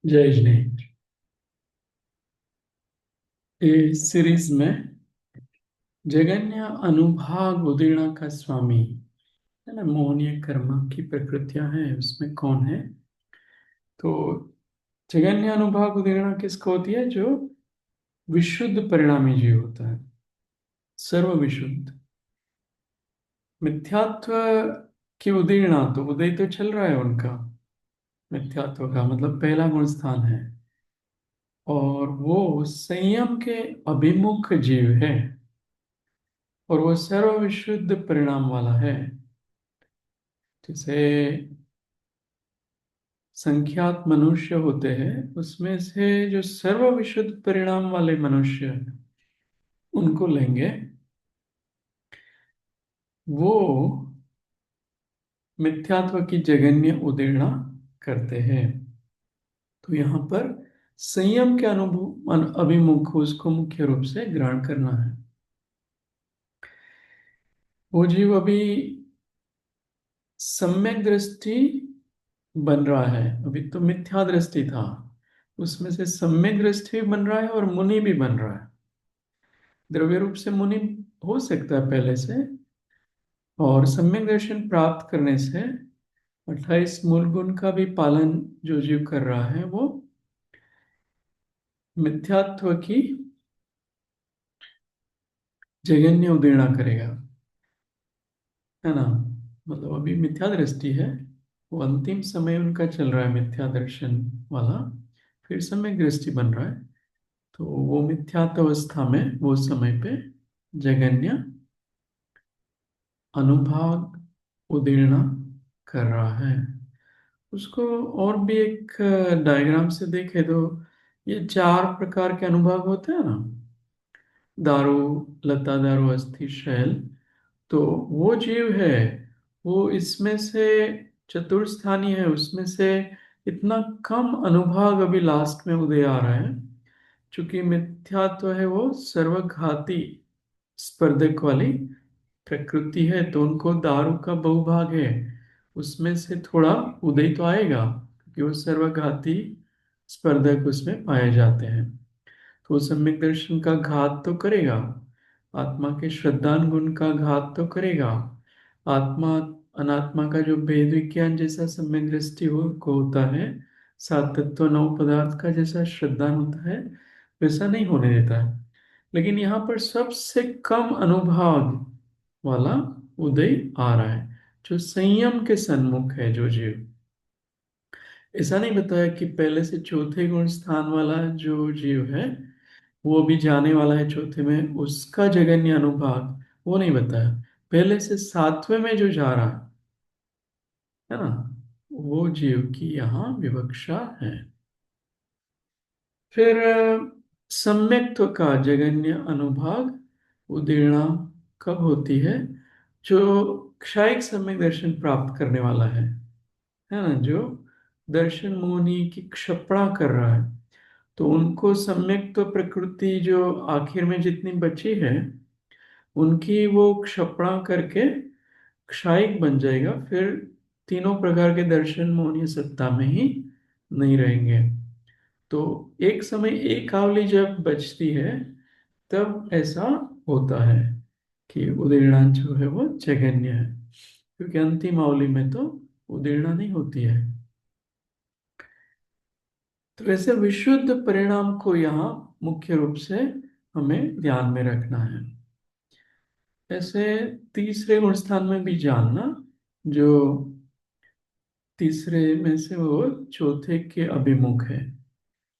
जय जिनेन्द्र। इस सीरीज में जगन्य अनुभाग उदीर्ण का स्वामी है ना, मोहनीय कर्म की प्रकृतियां हैं, उसमें कौन है? तो जगन्य अनुभाग उदीर्ण किसको होती है? जो विशुद्ध परिणामी जीव होता है, सर्व विशुद्ध। मिथ्यात्व की उदीर्णा, तो उदय तो चल रहा है उनका। मिथ्यात्व का मतलब पहला गुण स्थान है, और वो संयम के अभिमुख जीव है, और वो सर्व विशुद्ध परिणाम वाला है। जैसे संख्यात मनुष्य होते हैं, उसमें से जो सर्व विशुद्ध परिणाम वाले मनुष्य हैं, उनको लेंगे। वो मिथ्यात्व की जगन्य उदीर्णा करते हैं। तो यहाँ पर संयम के अनुभव अभिमुख उसको मुख्य रूप से ग्रहण करना है। वो जीव अभी सम्यक दृष्टि बन रहा है, अभी तो मिथ्या दृष्टि था, उसमें से सम्यक दृष्टि भी बन रहा है और मुनि भी बन रहा है। द्रव्य रूप से मुनि हो सकता है पहले से, और सम्यक दर्शन प्राप्त करने से 28 मूल गुण का भी पालन जो जीव कर रहा है, वो मिथ्यात्व की जगन्य उदीर्णा करेगा, है ना। मतलब अभी मिथ्या दृष्टि है, वो अंतिम समय उनका चल रहा है मिथ्या दर्शन वाला, फिर सम्यक दृष्टि बन रहा है। तो वो मिथ्यात्व अवस्था में वो समय पे जगन्य अनुभाग उदीर्णा कर रहा है। उसको और भी एक डायग्राम से देखे तो ये चार प्रकार के अनुभाग होते हैं ना, दारू, लता दारू, अस्थि, शैल। तो वो जीव है, वो इसमें से चतुर्स्थानी है, उसमें से इतना कम अनुभाग अभी लास्ट में उदय आ रहा है। चूंकि मिथ्यात्व है, वो सर्वघाती स्पर्धक वाली प्रकृति है, तो उनको दारू का बहुभाग है, उसमें से थोड़ा उदय तो आएगा, क्योंकि वो सर्वघाती स्पर्धक उसमें पाए जाते हैं। तो वो सम्यक दर्शन का घात तो करेगा, आत्मा के श्रद्धान गुण का घात तो करेगा, आत्मा अनात्मा का जो भेद विज्ञान जैसा सम्यक दृष्टि को होता है, सात तत्व नौ पदार्थ का जैसा श्रद्धान होता है, वैसा नहीं होने देता है। लेकिन यहाँ पर सबसे कम अनुभाग वाला उदय आ रहा है, जो संयम के सन्मुख है जो जीव। ऐसा नहीं बताया कि पहले से चौथे गुण स्थान वाला जो जीव है, वो भी जाने वाला है चौथे में, उसका जगन्य अनुभाग वो नहीं बताया। पहले से सातवें में जो जा रहा है ना, वो जीव की यहाँ विवक्षा है। फिर सम्यक्त्व का जगन्य अनुभाग उदीर्णा कब होती है? जो क्षयिक सम्यक दर्शन प्राप्त करने वाला है ना, जो दर्शन मोहनी की क्षपणा कर रहा है, तो उनको सम्यक्त्व प्रकृति जो आखिर में जितनी बची है, उनकी वो क्षपणा करके क्षायिक बन जाएगा। फिर तीनों प्रकार के दर्शन मोहनीय सत्ता में ही नहीं रहेंगे। तो एक समय एक आवली जब बचती है, तब ऐसा होता है कि उदीर्णा जो है वो जघन्य है, क्योंकि अंतिम आवली में तो उदीर्णा नहीं होती है। तो वैसे विशुद्ध परिणाम को यहाँ मुख्य रूप से हमें ध्यान में रखना है। ऐसे तीसरे गुण स्थान में भी जानना, जो तीसरे में से वो चौथे के अभिमुख है,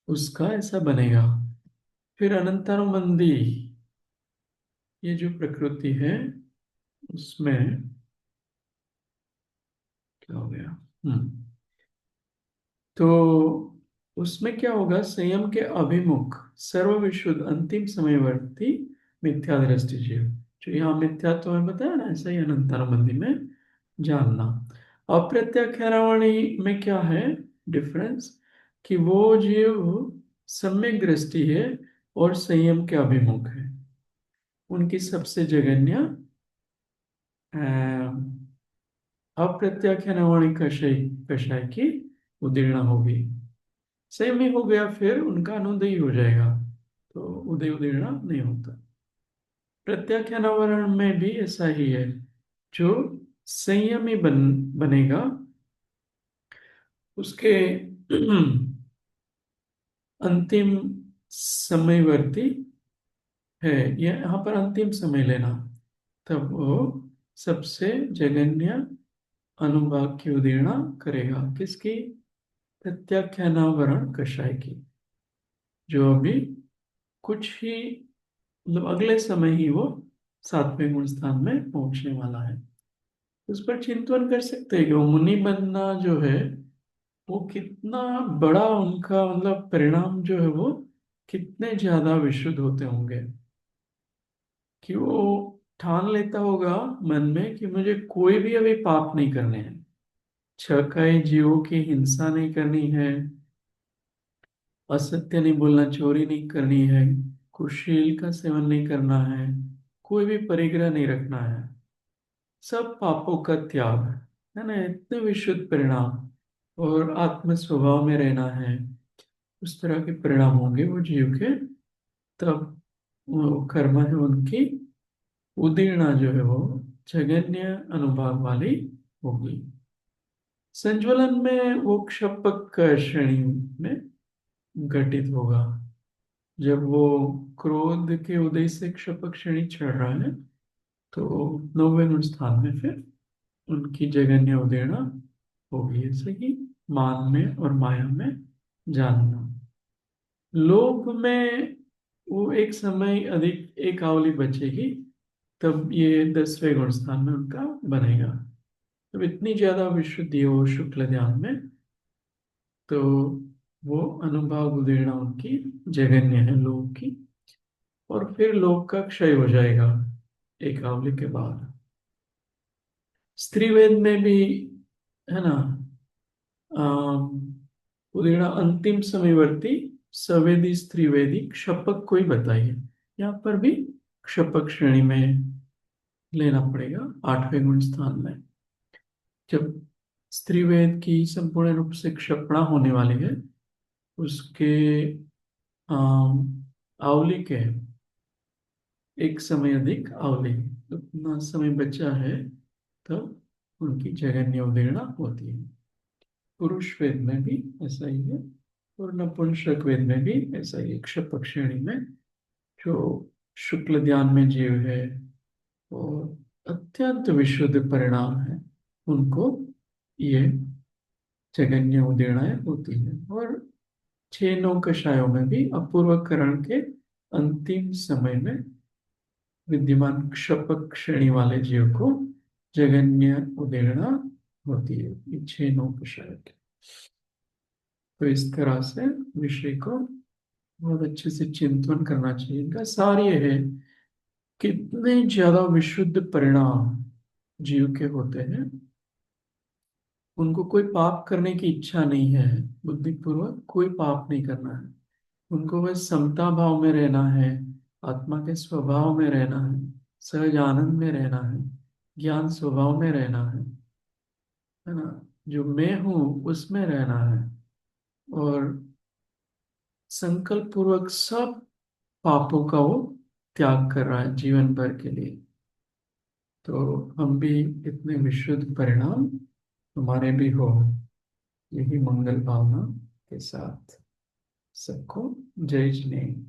उसका ऐसा बनेगा। फिर अनंतानुबंधी ये जो प्रकृति है, उसमें क्या हो गया? तो उसमें क्या होगा? संयम के अभिमुख सर्व विशुद्ध अंतिम समयवर्ती मिथ्या दृष्टि जीव, जो यहाँ मिथ्यात्व में बताया ना, ऐसा ही अनंतानुबंधी में जानना। अप्रत्याख्यानावणी में क्या है डिफरेंस? कि वो जीव सम्यक दृष्टि है और संयम के अभिमुख है, उनकी सबसे जघन्य अप्रत्याख्यानावणी कषय कषाय की उदीर्णा होगी। सेम ही हो गया, फिर उनका अनुदयी हो जाएगा, तो उदय उदीर्णा नहीं होता। प्रत्याख्यानावरण में भी ऐसा ही है। जो संयमी बनेगा उसके अंतिम समयवर्ती है, या यहाँ पर अंतिम समय लेना, तब वो सबसे जघन्य अनुभाग की उदीर्णा करेगा। किसकी? प्रत्याख्यानावरण कषाय की, जो अभी कुछ ही मतलब अगले समय ही वो 7वें गुण स्थान में पहुंचने वाला है। उस पर चिंतन कर सकते हैं कि वो मुनि बनना जो है वो कितना बड़ा उनका मतलब परिणाम जो है वो कितने ज्यादा विशुद्ध होते होंगे, कि वो ठान लेता होगा मन में कि मुझे कोई भी अभी पाप नहीं करने हैं, छह कई जीवों की हिंसा नहीं करनी है, असत्य नहीं बोलना, चोरी नहीं करनी है, कुशील का सेवन नहीं करना है, कोई भी परिग्रह नहीं रखना है, सब पापों का त्याग है ना, इतने विशुद्ध परिणाम, और आत्म स्वभाव में रहना है, उस तरह के परिणाम होंगे वो जीव के। तब वो कर्म है उनकी उदीर्णा जो है वो जघन्य अनुभाग वाली होगी। संज्वलन में वो क्षपक श्रेणी में घटित होगा। जब वो क्रोध के उदय से क्षपक श्रेणी चढ़ रहा है, तो 9वें स्थान में फिर उनकी जगन्य उदीर्णा होगी। ऐसे ही मान में और माया में जानना। लोभ में वो एक समय अधिक एक आवली बचेगी, तब ये 10वें गुण स्थान में उनका बनेगा। तब इतनी ज्यादा विशुद्धि हो शुक्ल ध्यान में, तो वो अनुभाग उदीर्णा उनकी जगन्य है लोभ की, और फिर लोभ का क्षय हो जाएगा एक आवली के बाद। स्त्रीवेद में भी है ना, उदीर्णा अंतिम समयवर्ती सवेदी स्त्रीवेदी क्षपक को ही बताइए। यहाँ पर भी क्षपक श्रेणी में लेना पड़ेगा 8वें गुण स्थान में। जब स्त्रीवेद की संपूर्ण रूप से क्षपणा होने वाली है, उसके आवली के एक समय अधिक आवली, उतना समय बचा है, तब उनकी जगन्य उदीर्णा होती है। पुरुष वेद में भी ऐसा ही है, और नपुंसक वेद में भी ऐसा ही है। क्षपक श्रेणी में जो शुक्ल ध्यान में जीव है और अत्यंत विशुद्ध परिणाम है, उनको ये जगन्य उदीर्णाएं होती है। और 6 9 कषायों में भी अपूर्वकरण के अंतिम समय में विद्यमान क्षपक श्रेणी वाले जीव को जगन्य उदीर्णा होती है, ये 6 9 कषाय के। तो इस तरह से विषय को बहुत अच्छे से चिंतन करना चाहिए। इनका सार ये है, कितने ज्यादा विशुद्ध परिणाम जीव के होते हैं, उनको कोई पाप करने की इच्छा नहीं है, बुद्धिपूर्वक कोई पाप नहीं करना है, उनको बस समता भाव में रहना है, आत्मा के स्वभाव में रहना है, सहज आनंद में रहना है, ज्ञान स्वभाव में रहना है ना, जो मैं हूं उसमें रहना है, और संकल्प पूर्वक सब पापों का वो त्याग कर रहा है जीवन भर के लिए। तो हम भी इतने विशुद्ध परिणाम हमारे भी हो, यही मंगल भावना के साथ सबको जय जिनेन्द्र।